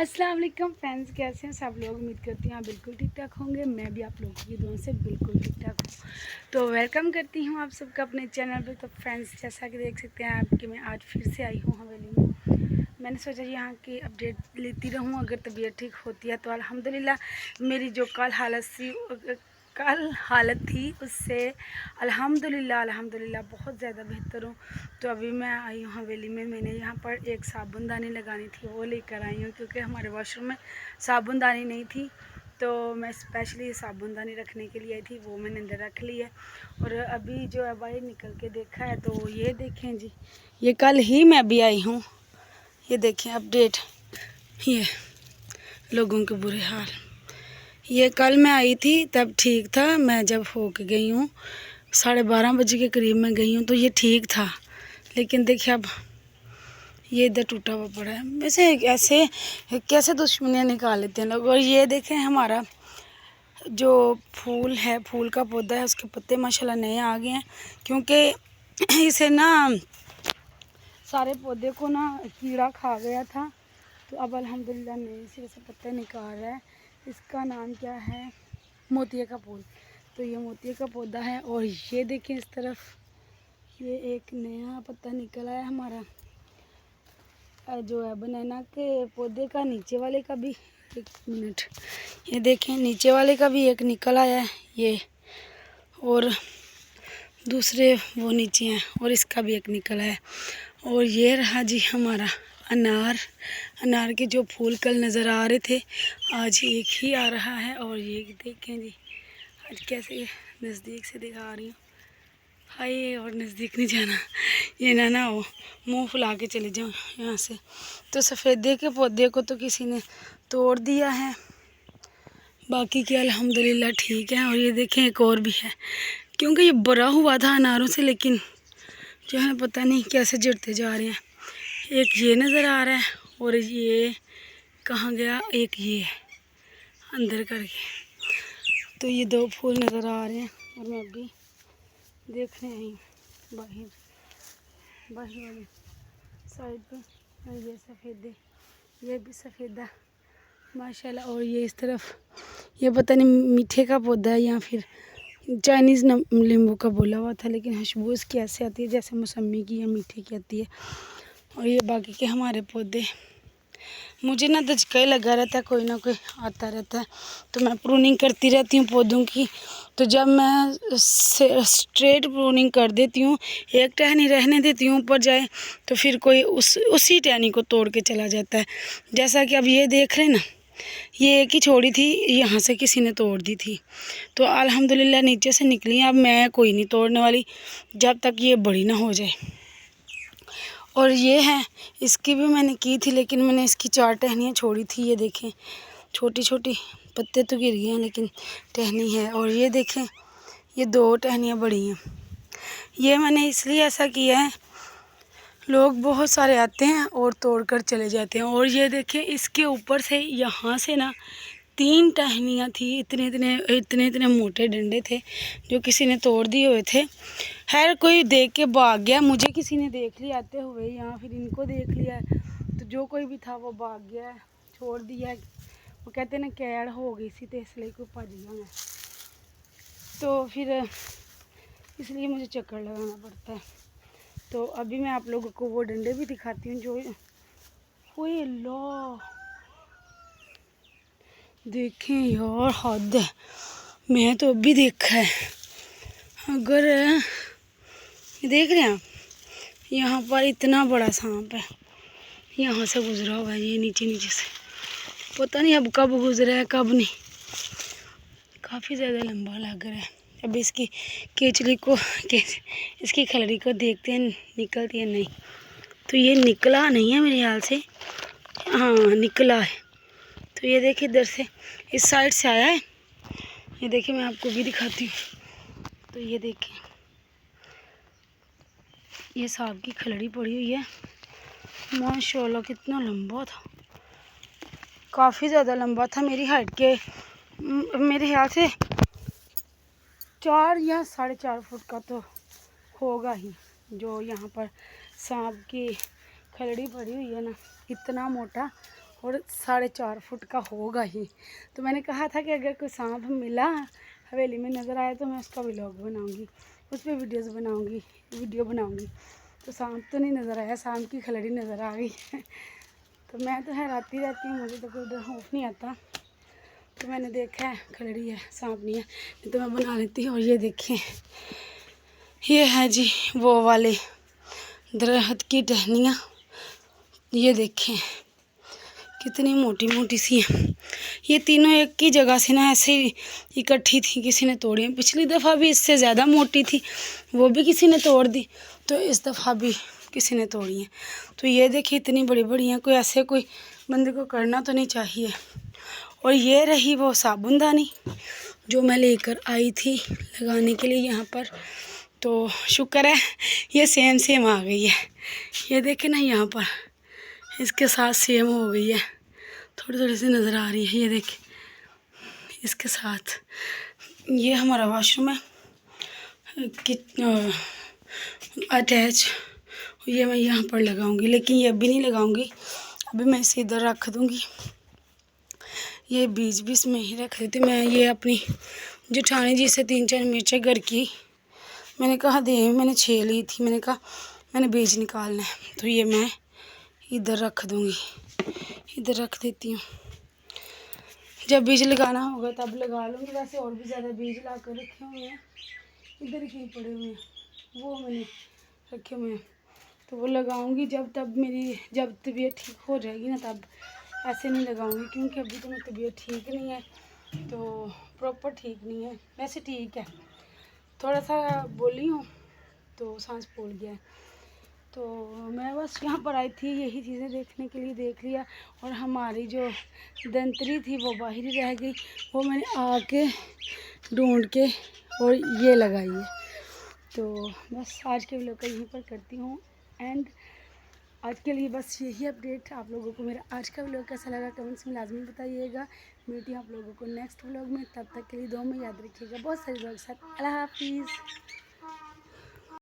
अस्सलाम वालेकुम फ्रेंड्स, कैसे हैं सब लोग। उम्मीद करती हैं आप बिल्कुल ठीक ठाक होंगे। मैं भी आप लोगों की दुआ से बिल्कुल ठीक ठाक हूँ। तो वेलकम करती हूँ आप सबका अपने चैनल पर। तो फ्रेंड्स, जैसा कि देख सकते हैं आप कि मैं आज फिर से आई हूँ हवेली में। मैंने सोचा यहाँ की अपडेट लेती रहूँ। अगर तबीयत ठीक होती है तो अल्हम्दुलिल्लाह मेरी जो कल हालत थी उससे अल्हम्दुलिल्लाह बहुत ज़्यादा बेहतर हूँ। तो अभी मैं आई हूँ हवेली में। मैंने यहाँ पर एक साबुनदानी लगानी थी, वो लेकर आई हूँ क्योंकि हमारे वॉशरूम में साबुनदानी नहीं थी। तो मैं स्पेशली साबुनदानी रखने के लिए आई थी, वो मैंने अंदर रख ली है। और अभी जो है बाहर निकल के देखा है तो ये देखें जी, ये कल ही मैं भी आई हूँ। ये देखें अपडेट, ये लोगों के बुरे हाल। ये कल मैं आई थी तब ठीक था। मैं जब हो के गई हूँ 12:30 बजे के करीब में गई हूँ तो ये ठीक था। लेकिन देखिए अब ये इधर टूटा हुआ पड़ा है। वैसे ऐसे कैसे दुश्मनियाँ निकाल लेते हैं लोग। और ये देखें हमारा जो फूल है, फूल का पौधा है, उसके पत्ते माशाल्लाह नए आ गए हैं। क्योंकि इसे ना सारे पौधे को ना कीड़ा खा गया था। तो अब अल्हम्दुलिल्लाह नए सिरे से पत्ते निकाल रहा है। इसका नाम क्या है, मोतिये का फूल। तो ये मोतिये का पौधा है। और ये देखें इस तरफ ये एक नया पत्ता निकल आया हमारा जो है बनाना के पौधे का। नीचे वाले का भी, एक मिनट, ये देखें नीचे वाले का भी एक निकल आया है ये, और दूसरे वो नीचे हैं और इसका भी एक निकल आया है। और ये रहा जी हमारा अनार। अनार के जो फूल कल नज़र आ रहे थे आज एक ही आ रहा है। और ये देखें जी आज कैसे नज़दीक से दिखा रही हूँ। हाय, और नज़दीक नहीं जाना, ये ना हो मुंह फुला के चले जाओ यहाँ से। तो सफ़ेदे के पौधे को तो किसी ने तोड़ दिया है, बाकी के अल्हम्दुलिल्लाह ठीक है। और ये देखें एक और भी है, क्योंकि ये बड़ा हुआ था अनारों से, लेकिन जो है पता नहीं कैसे जड़ते जा रहे हैं। एक ये नज़र आ रहा है और ये कहाँ गया, एक ये है अंदर करके। तो ये दो फूल नज़र आ रहे हैं। और मैं अभी देखने आई हूँ बाहर वाली साइड पे। और ये सफ़ेदे, ये भी सफ़ेदा माशाल्लाह। और ये इस तरफ ये पता नहीं मीठे का पौधा है या फिर चाइनीज़ नींबू का बोला हुआ था, लेकिन खुशबू इसकी ऐसे आती है जैसे मौसमी की या मीठे की आती है। और ये बाकी के हमारे पौधे, मुझे ना दचका ही लगा रहता है, कोई ना कोई आता रहता है। तो मैं प्रूनिंग करती रहती हूँ पौधों की। तो जब मैं स्ट्रेट प्रूनिंग कर देती हूँ, एक टहनी रहने देती हूँ ऊपर जाए, तो फिर कोई उसी टहनी को तोड़ के चला जाता है। जैसा कि अब ये देख रहे हैं ना, ये एक ही छोड़ी थी, यहाँ से किसी ने तोड़ दी थी। तो अल्हम्दुलिल्लाह नीचे से निकली। अब मैं कोई नहीं तोड़ने वाली जब तक ये बड़ी ना हो जाए। और ये है, इसकी भी मैंने की थी, लेकिन मैंने इसकी 4 टहनियाँ छोड़ी थी। ये देखें छोटी छोटी पत्ते तो गिर गए हैं लेकिन टहनी है। और ये देखें ये 2 टहनियाँ बड़ी हैं। ये मैंने इसलिए ऐसा किया है, लोग बहुत सारे आते हैं और तोड़ कर चले जाते हैं। और ये देखें इसके ऊपर से यहाँ से ना 3 टहनियाँ थी, इतने इतने मोटे डंडे थे जो किसी ने तोड़ दिए हुए थे। खैर कोई देख के भाग गया, मुझे किसी ने देख लिया आते हुए या फिर इनको देख लिया, तो जो कोई भी था वो भाग गया, छोड़ दिया। वो कहते ना कैड़ हो गई सी तो इसलिए कोई भज गया मैं। तो फिर इसलिए मुझे चक्कर लगाना पड़ता है। तो अभी मैं आप लोगों को वो डंडे भी दिखाती हूँ जो, ओए अल्लाह देखें यार, हद है, मैं तो अभी देखा है। अगर ये देख रहे हैं आप, यहाँ पर इतना बड़ा सांप है, यहाँ से गुजरा हुआ है ये नीचे से, पता नहीं अब कब गुजरा है कब नहीं, काफ़ी ज़्यादा लंबा लग रहा है। अब इसकी केचली को इसकी खलड़ी को देखते हैं निकलती है नहीं। तो ये निकला नहीं है मेरे ख्याल से, हाँ निकला है। तो ये देखिए इधर से इस साइड से आया है। ये देखिए मैं आपको भी दिखाती हूँ। तो ये देखिए ये सांप की खलड़ी पड़ी हुई है। माशाल्लाह कितना लंबा था, काफ़ी ज़्यादा लंबा था, मेरी हाइट के मेरे ख्याल से 4 या 4.5 फुट का तो होगा ही। जो यहाँ पर सांप की खलड़ी पड़ी हुई है ना, इतना मोटा। और 4.5 फुट का होगा ही। तो मैंने कहा था कि अगर कोई सांप मिला हवेली में नज़र आया तो मैं उसका व्लॉग बनाऊंगी, उस पर वीडियो बनाऊंगी। तो सांप तो नहीं नज़र आया, सांप की खलड़ी नज़र आ गई तो मैं तो हैराती रहती हूँ, मुझे तो कोई डर खौफ नहीं आता। तो मैंने देखा है खलड़ी है, सांप नहीं है, नहीं तो मैं बना लेती हूँ। और ये देखें, ये है जी वो वाले दरख्त की टहनियाँ, ये देखें कितनी मोटी मोटी सी हैं। ये तीनों एक ही जगह से ना ऐसे ही इकट्ठी थी, किसी ने तोड़ी हैं। पिछली दफ़ा भी इससे ज़्यादा मोटी थी, वो भी किसी ने तोड़ दी, तो इस दफ़ा भी किसी ने तोड़ी हैं। तो ये देखिए इतनी बड़ी बड़ी हैं, कोई ऐसे कोई बंदे को करना तो नहीं चाहिए। और ये रही वो साबुनदानी जो मैं लेकर आई थी लगाने के लिए यहाँ पर। तो शुक्र है ये सेम आ गई है। ये देखें ना यहाँ पर इसके साथ सेम हो गई है, थोड़ी थोड़ी सी नज़र आ रही है। ये देखें इसके साथ। ये हमारा वॉशरूम है अटैच, ये मैं यहाँ पर लगाऊंगी, लेकिन ये अभी नहीं लगाऊंगी, अभी मैं इसे इधर रख दूंगी। ये बीज में ही रख देती मैं। ये अपनी जेठानी जी से 3-4 मिर्चें घर की मैंने कहा दे, मैंने 6 ली थी, मैंने कहा मैंने बीज निकालना है, तो ये मैं इधर रख दूंगी, इधर रख देती हूँ। जब बीज लगाना होगा तब लगा लूँगी। वैसे और भी ज़्यादा बीज ला कर रखे हुए हैं, इधर कहीं पड़े हुए हैं, वो मैंने रखे हुए हैं, तो वो लगाऊंगी जब तबीयत ठीक हो जाएगी ना, तब। ऐसे नहीं लगाऊंगी क्योंकि अभी तो मेरी तबीयत ठीक नहीं है, तो प्रॉपर ठीक नहीं है। वैसे ठीक है, थोड़ा सा बोली हूँ तो सांस फूल गया है। तो मैं बस यहाँ पर आई थी यही चीज़ें देखने के लिए, देख लिया। और हमारी जो दंतरी थी वो बाहर ही रह गई, वो मैंने आके ढूंढ के और ये लगाई है। तो बस आज के व्लॉग का यहीं पर करती हूँ एंड। आज के लिए बस यही अपडेट। आप लोगों को मेरा आज का व्लॉग कैसा लगा कमेंट्स में लाजमी बताइएगा। मिलती हूँ आप लोगों को नेक्स्ट व्लॉग में, तब तक के लिए दुआ में याद रखिएगा। बहुत सारी लोग के साथ। अल्लाह हाफिज़।